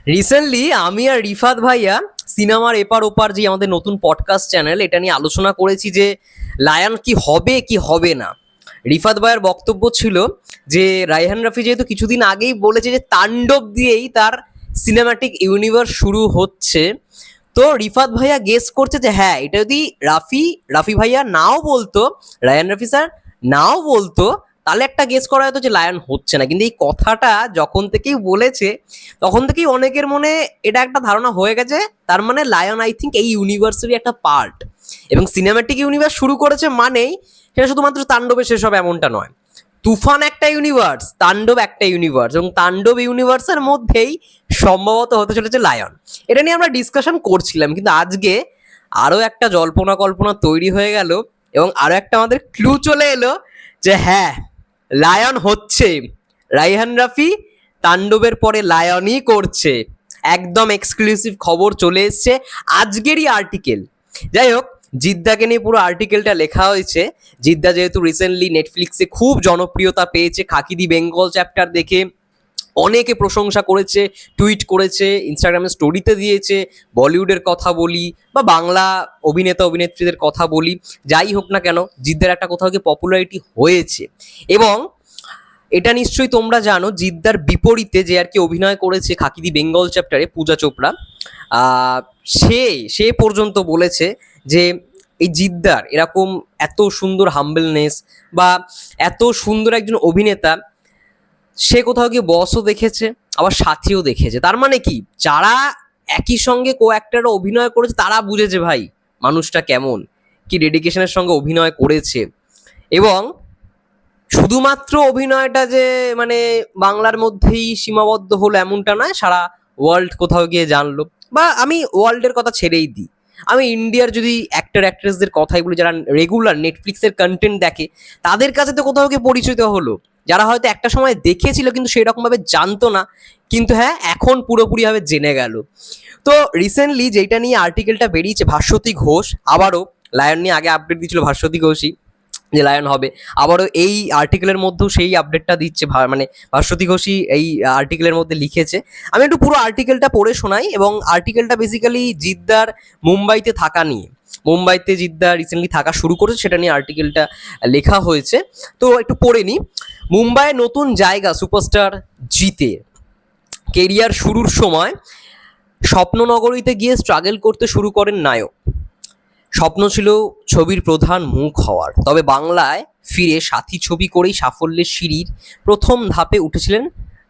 Recently আমি আর রিফাত ভাইয়া সিনেমার এপার ওপার যে আমাদের নতুন পডকাস্ট চ্যানেল এটা নিয়ে আলোচনা করেছি যে লায়ন কি হবে কি হবে না। রিফাত ভাইয়ের বক্তব্য ছিল যে রায়হান রাফি যেহেতু কিছুদিন আগেই বলেছে যে তাণ্ডব দিয়েই তার সিনেমাটিক ইউনিভার্স শুরু হচ্ছে, তো রিফাত ভাইয়া গেস করছে যে হ্যাঁ এটা যদি রাফি রাফি ভাইয়া নাও বলতো, রায়হান রাফি স্যার নাও বলতো, তাহলে একটা গেস করা হতো যে লায়ন হচ্ছে না। কিন্তু এই কথাটা যখন থেকেই বলেছে তখন থেকেই অনেকের মনে এটা একটা ধারণা হয়ে গেছে, তার মানে লায়ন আই থিঙ্ক এই ইউনিভার্সেরই একটা পার্ট। এবং সিনেমাটিক ইউনিভার্স শুরু করেছে মানেই সেটা শুধুমাত্র তাণ্ডবে শেষ হবে এমনটা নয়। তুফান একটা ইউনিভার্স, তাণ্ডব একটা ইউনিভার্স, এবং তাণ্ডব ইউনিভার্সের মধ্যেই সম্ভবত হতে চলেছে লায়ন। এটা নিয়ে আমরা ডিসকাশন করছিলাম, কিন্তু আজকে আরও একটা জল্পনা কল্পনা তৈরি হয়ে গেল এবং আরও একটা আমাদের ক্লু চলে এলো যে হ্যাঁ লায়ন হচ্ছে। রাইহান রাফি তাণ্ডবের পরে লায়নই করছে। একদম এক্সক্লুসিভ খবর চলে এসছে আজকেরই আর্টিকেল। যাই হোক, জিদ্দাকে নিয়ে পুরো আর্টিকেলটা লেখা হয়েছে। জিদ্দা যেহেতু রিসেন্টলি নেটফ্লিক্সে খুব জনপ্রিয়তা পেয়েছে, খাকি দি বেঙ্গল চ্যাপ্টার দেখে অনেকে প্রশংসা করেছে, টুইট করেছে, ইনস্টাগ্রামে স্টোরিতে দিয়েছে। বলিউডের কথা বলি বা বাংলা অভিনেতা অভিনেত্রীদের কথা বলি, যাই হোক না কেন জিদ্দার একটা কোথাও গিয়ে পপুলারিটি হয়েছে। এবং এটা নিশ্চয়ই তোমরা জানো, জিদ্দার বিপরীতে যে আর কি অভিনয় করেছে খাকি দি বেঙ্গল চ্যাপ্টারে, পূজা চোপড়া, আহ, সে সে পর্যন্ত বলেছে যে এই জিদ্দার এরকম এত সুন্দর হাম্বলনেস বা এত সুন্দর একজন অভিনেতা সে কোথাও গিয়ে বসও দেখেছে, আবার সাথীও দেখেছে। তার মানে কি, যারা একই সঙ্গে কো অ্যাক্টাররা অভিনয় করেছে তারা বুঝেছে ভাই মানুষটা কেমন, কি ডেডিকেশনের সঙ্গে অভিনয় করেছে। এবং শুধুমাত্র অভিনয়টা যে মানে বাংলার মধ্যেই সীমাবদ্ধ হলো এমনটা নয়, সারা ওয়ার্ল্ড কোথাও গিয়ে জানলো। বা আমি ওয়ার্ল্ডের কথা ছেড়েই দিই, আমি ইন্ডিয়ার যদি অ্যাক্টর অ্যাক্ট্রেসদের কথাই বলি, যারা রেগুলার নেটফ্লিক্সের কন্টেন্ট দেখে তাদের কাছে তো কোথাও গিয়ে পরিচিত হলো, যারা হয়তো একটা সময় দেখেছিল কিন্তু সেই রকমভাবে জানতো না, কিন্তু হ্যাঁ এখন পুরোপুরিভাবে জেনে গেল। তো রিসেন্টলি যেটা নিয়ে আর্টিকেলটা বেরিয়েছে, ভাস্বতী ঘোষ আবারও লায়ন নিয়ে আগে আপডেট দিয়েছিল ভাস্বতী ঘোষই যে লায়ন হবে, আবারও এই আর্টিকেলের মধ্যেও সেই আপডেটটা দিচ্ছে। মানে ভাস্বতী ঘোষই এই আর্টিকেলের মধ্যে লিখেছে। আমি একটু পুরো আর্টিকেলটা পড়ে শোনাই। এবং আর্টিকেলটা বেসিক্যালি জিদ্দার মুম্বাইতে থাকা নিয়ে, মুম্বাইতে জিদ্দা রিসেন্টলি থাকা শুরু করেছে সেটা নিয়ে আর্টিকেলটা লেখা হয়েছে। তো একটু পড়ে নিই। মুম্বাইয়ের নতুন জায়গা সুপারস্টার জিতে কেরিয়ার শুরুর সময় স্বপ্ননগরীতে গিয়ে স্ট্রাগল করতে শুরু করেন নায়ক। স্বপ্ন ছিল ছবির প্রধান মুখ হওয়ার, তবে বাংলায় ফিরে সাথী ছবি করেই সাফল্যের সিঁড়ির প্রথম ধাপে উঠেছিলেন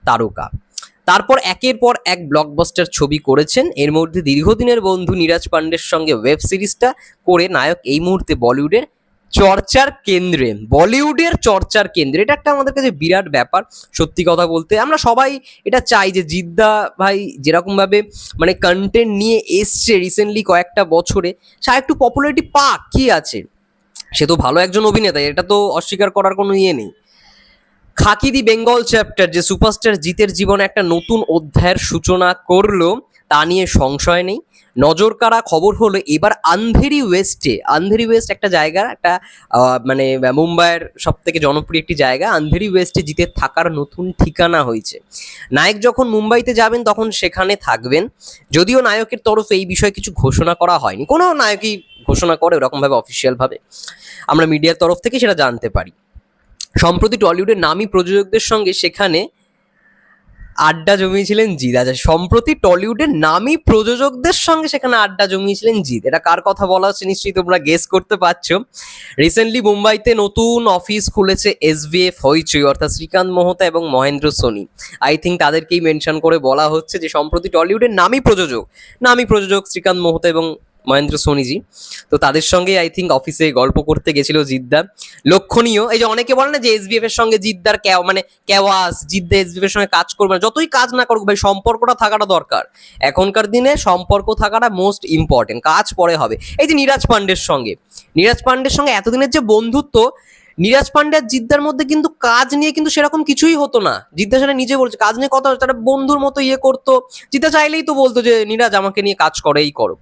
তারকা। তারপর একের পর এক ব্লকবাস্টার ছবি করেছেন। এর মধ্যে দীর্ঘদিনের বন্ধু নীরাজ পান্ডের সঙ্গে ওয়েব সিরিজটা করে নায়ক এই মুহূর্তে বলিউডের চর্চার কেন্দ্রে। বলিউডের চর্চার কেন্দ্রে, এটা একটা আমাদের কাছে বিরাট ব্যাপার। সত্যি কথা বলতে আমরা সবাই এটা চাই যে জিদ্দা ভাই যেরকমভাবে মানে কন্টেন্ট নিয়ে এসছে রিসেন্টলি কয়েকটা বছরে, সে একটু পপুলারিটি পাক, কি আছে, সে তো ভালো একজন অভিনেতা, এটা তো অস্বীকার করার কোনো ইয়ে নেই। খাকি দি বেঙ্গল চ্যাপ্টার যে সুপারস্টার জিতের জীবনে একটা নতুন অধ্যায়ের সূচনা করলো তা নিয়ে সংশয় নেই। নজর কাড়া খবর হলো এবার আন্ধেরি ওয়েস্টে, আন্ধেরি ওয়েস্ট একটা জায়গা, একটা মানে মুম্বাইয়ের সব থেকে জনপ্রিয় একটি জায়গা, আন্ধেরি ওয়েস্টে জিতের থাকার নতুন ঠিকানা হয়েছে। নায়ক যখন মুম্বাইতে যাবেন তখন সেখানে থাকবেন। যদিও নায়কের তরফে এই বিষয়ে কিছু ঘোষণা করা হয়নি, কোনো নায়কই ঘোষণা করে ওরকমভাবে অফিসিয়ালভাবে, আমরা মিডিয়ার তরফ থেকে সেটা জানতে পারি। সম্প্রতি টলিউডের নামী প্রযোজকদের সঙ্গে সেখানে আড্ডা জমিয়েছিলেন জিৎ। আচ্ছা, সম্প্রতি টলিউডের নামী প্রযোজকদের সঙ্গে সেখানে আড্ডা জমিয়েছিলেন জিৎ, এটা কার কথা বলা হচ্ছে নিশ্চয়ই তোমরা গেস করতে পারছো। রিসেন্টলি মুম্বাইতে নতুন অফিস খুলেছে এসভিএফ হইচই, অর্থাৎ শ্রীকান্ত মোহতা এবং মহেন্দ্র সোনি। আই থিঙ্ক তাদেরকেই মেনশন করে বলা হচ্ছে যে সম্প্রতি টলিউডের নামী প্রযোজক শ্রীকান্ত মোহতা এবং মহেন্দ্র সোনিজি, তো তাদের সঙ্গে আই থিঙ্ক অফিসে গল্প করতে গেছিল জিদ্দা। লক্ষণীয় এই যে অনেকে বলে না যে এসবিএফ এর সঙ্গে জিদ্দার মানে কেওয়াস, জিদ্দা এসবিএফ এর সঙ্গে কাজ করবে না, যতই কাজ না করুক ভাই সম্পর্কটা থাকাটা দরকার। এখনকার দিনে সম্পর্ক থাকাটা মোস্ট ইম্পর্টেন্ট, কাজ পরে হবে। এই যে নীরাজ পান্ডের সঙ্গে এতদিনের যে বন্ধুত্ব, নীরাজ পান্ডে আর জিদ্দার মধ্যে কিন্তু কাজ নিয়ে কিন্তু সেরকম কিছুই হতো না। জিদ্দা সেটা নিজে বলছে, কাজ নিয়ে কথা তারা বন্ধুর মতো ইয়ে করতো। জিদ্দা চাইলেই তো বলতো যে নীরাজ আমাকে নিয়ে কাজ করে, এই করো।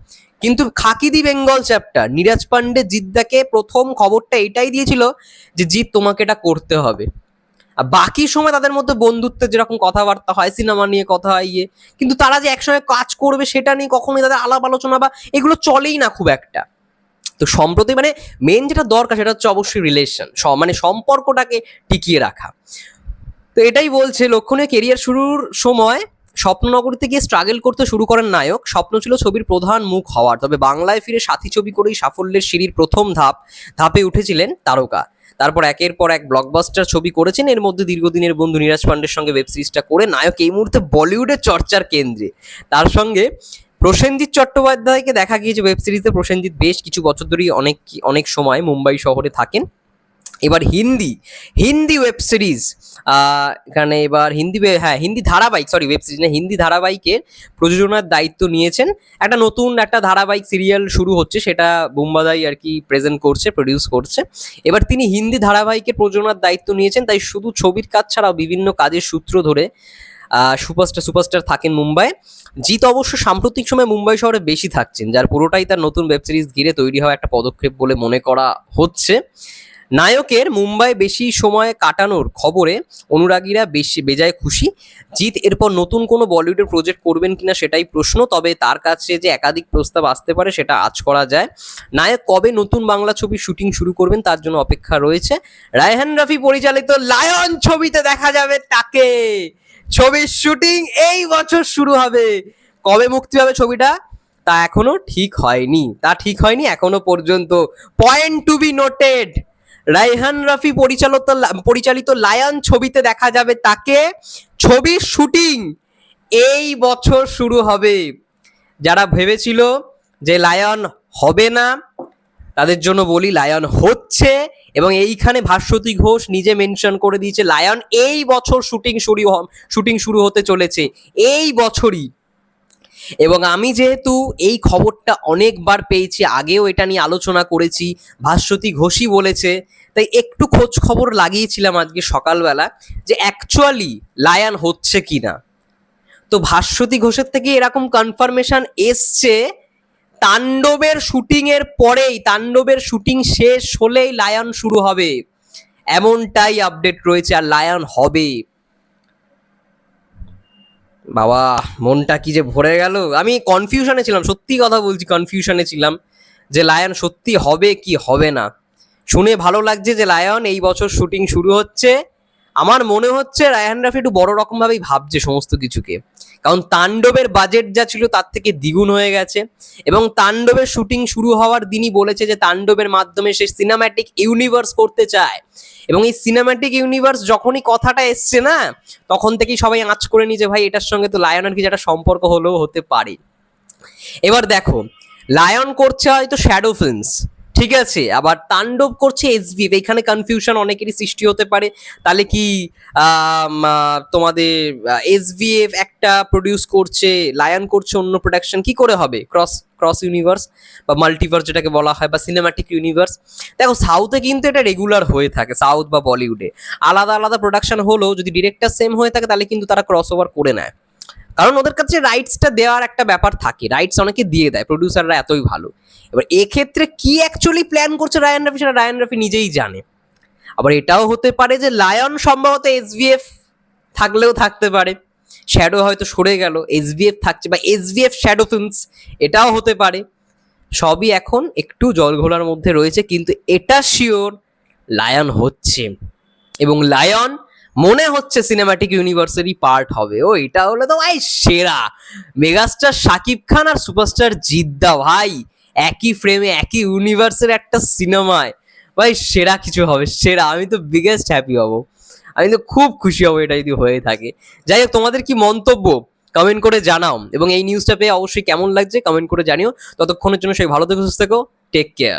কিন্তু খাকি দি বেঙ্গল চ্যাপ্টার নীরাজ পান্ডে জিদ্দাকে প্রথম খবরটা এটাই দিয়েছিল যে জিৎ তোমাকে এটা করতে হবে। আর বাকি সময় তাদের মধ্যে বন্ধুত্বের যেরকম কথাবার্তা হয়, সিনেমা নিয়ে কথা হয় কিন্তু তারা যে একসঙ্গে কাজ করবে সেটা নিয়ে কখনোই তাদের আলাপ আলোচনা বা এগুলো চলেই না খুব একটা। তো সম্প্রতি মানে মেন যেটা দরকার সেটা হচ্ছে অবশ্যই রিলেশন, মানে সম্পর্কটাকে টিকিয়ে রাখা। তো এটাই বলছে লক্ষণীয় কেরিয়ার শুরুর সময় স্বপ্ননগরীতে গিয়ে স্ট্রাগল করতে শুরু করেন নায়ক। স্বপ্ন ছিল ছবির প্রধান মুখ হওয়ার, তবে বাংলায় ফিরে সাথী ছবি করেই সাফল্যের সিঁড়ির প্রথম ধাপে উঠেছিলেন তারকা। তারপর একের পর এক ব্লকবাস্টার ছবি করেছেন, এর মধ্যে দীর্ঘদিনের বন্ধু নীরাজ পান্ডের সঙ্গে ওয়েব সিরিজটা করে নায়ক এই মুহূর্তে বলিউডের চর্চার কেন্দ্রে। তার সঙ্গে প্রসেনজিৎ চট্টোপাধ্যায়কে দেখা গিয়েছে ওয়েব সিরিজে। প্রসেনজিৎ বেশ কিছু বছর ধরেই অনেক সময় মুম্বাই শহরে থাকেন। এবার হিন্দি ওয়েব সিরিজ, এখানে এবার হিন্দি ধারাবাহিক, ওয়েব সিরিজ না, হিন্দি ধারাবাহিকের প্রযোজনার দায়িত্ব নিয়েছেন। নতুন একটা ধারাবাহিক সিরিয়াল শুরু হচ্ছে, সেটা বুম্বাদাই আর কি প্রডিউস করছে। এবার তিনি হিন্দি ধারাবাহিকের প্রযোজনার দায়িত্ব নিয়েছেন, তাই শুধু ছবির কাজ ছাড়াও বিভিন্ন কাজের সূত্র ধরে সুপারস্টার থাকেন মুম্বাই। জিৎ অবশ্য সাম্প্রতিক সময় মুম্বাই শহরে বেশি থাকছেন, যার পুরোটাই তার নতুন ওয়েব সিরিজ ঘিরে তৈরি হওয়া একটা পদক্ষেপ বলে মনে করা হচ্ছে। নায়কের মুম্বাই বেশি সময় কাটানোর খবরে অনুরাগীরা বেশি বেজায় খুশি। জিৎ এরপর নতুন কোনো বলিউডের প্রজেক্ট করবেন কিনা সেটাই প্রশ্ন, তবে তার কাছে যে একাধিক প্রস্তাব আসতে পারে সেটা আঁচ করা যায়। নায়ক কবে নতুন বাংলা ছবির শুটিং শুরু করবেন তার জন্য অপেক্ষা রয়েছে। রায়হান রাফি পরিচালিত লায়ন ছবিতে দেখা যাবে তাকে। ছবির শুটিং এই বছর শুরু হবে। কবে মুক্তি হবে ছবিটা তা এখনো ঠিক হয়নি এখনো পর্যন্ত। Point to be noted, Raihan Rafi পরিচালিত লায়ন ছবিতে দেখা যাবে তাকে। ছবির শুটিং এই বছর শুরু হবে। যারা ভেবেছিল যে লায়ন হবে না তাদের জন্য বলি লায়ন হচ্ছে, এবং এইখানে ভাস্বতী ঘোষ নিজে মেনশন করে দিয়েছে লায়ন এই বছর শুটিং শুরু হতে চলেছে এই বছরই। এবং আমি যেহেতু এই খবরটা অনেকবার পেয়েছি, আগেও এটা নিয়ে আলোচনা করেছি, ভাস্বতী ঘোষই বলেছে, তাই একটু খোঁজ খবর লাগিয়েছিলাম আজকে সকালবেলা যে অ্যাকচুয়ালি লায়ন হচ্ছে কিনা। তো ভাস্বতী ঘোষের থেকে এরকম কনফার্মেশন এসছে তাণ্ডবের শুটিং শেষ হলেই লায়ন শুরু হবে, এমনটাই আপডেট রয়েছে। আর লায়ন হবে, বাবা মনটা কি যে ভরে গেল। আমি কনফিউশনে ছিলাম, সত্যি কথা বলছি, কনফিউশনে ছিলাম যে লায়ন সত্যি হবে কি হবে না। শুনে ভালো লাগছে যে লায়ন এই বছর শুটিং শুরু হচ্ছে। আমার মনে হচ্ছে রায়হান রাফি একটু বড় রকম ভাবেই ভাবছে সমস্ত কিছুকে, কারণ তাণ্ডবের বাজেট যা ছিল তার থেকে দ্বিগুণ হয়ে গেছে। এবং তাণ্ডবের শুটিং শুরু হওয়ার দিনই বলেছে যে তাণ্ডবের মাধ্যমে সে সিনেম্যাটিক ইউনিভার্স করতে চায়। এবং এই সিনেম্যাটিক ইউনিভার্স যখনই কথাটা এসছে না, তখন থেকেই সবাই আঁচ করে নিয়ে যে ভাই এটার সঙ্গে তো লায়নের কিছু একটা সম্পর্ক হলেও হতে পারে। এবার দেখো, লায়ন করছে হয়তো শ্যাডো ফিল্মস, ঠিক আছে, আবার তাণ্ডব করছে এসভিএফ। এখানে কনফিউশন অনেকেরই সৃষ্টি হতে পারে, তাহলে কি তোমাদের এসভিএফ একটা প্রডিউস করছে, লায়ন করছে অন্য প্রোডাকশন, কি করে হবে ক্রস ইউনিভার্স বা মাল্টিভার্স যেটাকে বলা হয়, বা সিনেম্যাটিক ইউনিভার্স? দেখো সাউথে কিন্তু এটা রেগুলার হয়ে থাকে, সাউথ বা বলিউডে আলাদা আলাদা প্রোডাকশন হলেও যদি ডিরেক্টর সেম হয়ে থাকে তাহলে কিন্তু তারা ক্রস ওভার করে নেয়, কারণ ওদের কাছে রাইটসটা দেওয়ার একটা ব্যাপার থাকে, রাইটস অনেকে দিয়ে দেয়, প্রডিউসাররা এতই ভালো। এবার এক্ষেত্রে কি অ্যাকচুয়ালি প্ল্যান করছে রায়হান রাফি সেটা রায়হান রাফি নিজেই জানে। আবার এটাও হতে পারে যে লায়ন সম্ভবত এসভিএফ থাকলেও থাকতে পারে, শ্যাডো হয়তো সরে গেল, এসভিএফ থাকছে, বা এসভিএফ শ্যাডো ফিল্মস, এটাও হতে পারে। সবই এখন একটু জল ঘোলার মধ্যে রয়েছে, কিন্তু এটা শিওর লায়ন হচ্ছে, এবং লায়ন মনে হচ্ছে সিনেম্যাটিক ইউনিভার্সেরই পার্ট হবে। ও এটা হলে তো ভাই সেরা, মেগাস্টার শাকিব খান আর সুপারস্টার জিদ্দা ভাই একই ফ্রেমে একই ইউনিভার্সের একটা সিনেমায়, ভাই সেরা কিছু হবে, সেরা। আমি তো বিগেস্ট হ্যাপি হব, আমি তো খুব খুশি হব এটা যদি হয়ে থাকে। যাই হোক, তোমাদের কি মন্তব্য কমেন্ট করে জানাও, এবং এই নিউজটা পেয়ে অবশ্যই কেমন লাগছে কমেন্ট করে জানিও। ততক্ষণের জন্য সেই ভালো থেকো, সুস্থ থেকো, টেক কেয়ার।